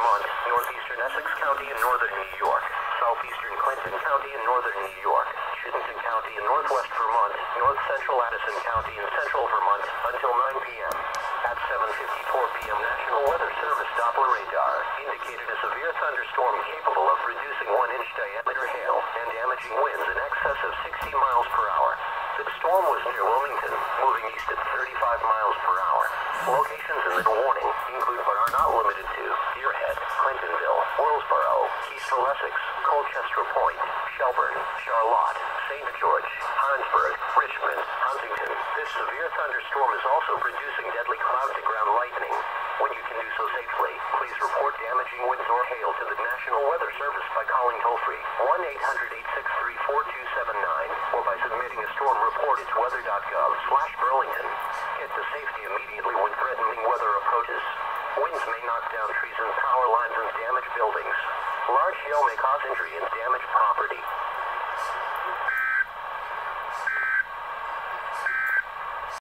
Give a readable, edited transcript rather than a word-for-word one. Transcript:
Vermont, northeastern Essex County in northern New York, southeastern Clinton County in northern New York, Chittenden County in northwest Vermont, north central Addison County in central Vermont until 9 p.m. At 7:54 p.m. National Weather Service Doppler radar indicated a severe thunderstorm capable of producing 1-inch diameter hail and damaging winds in excess of 60 miles per hour. The storm was near Wilmington, moving east at 35 miles per hour. Locations in the warning include but are not limited to Deerhead, Clintonville, Willsboro, Kestrel, Essex, Colchester Point, Shelburne, Charlotte, St. George, Hinesburg, Richmond, Huntington. This severe thunderstorm is also producing deadly cloud-to-ground lightning. When you can do so safely, please report damaging winds or hail to the National Weather Service by calling toll-free 1-800-863-4279 or by submitting a storm report at weather.gov/Burlington. Get to safety immediately when threatening weather approaches. Winds may knock down trees and power lines and damage buildings. Large hail may cause injury and damage property.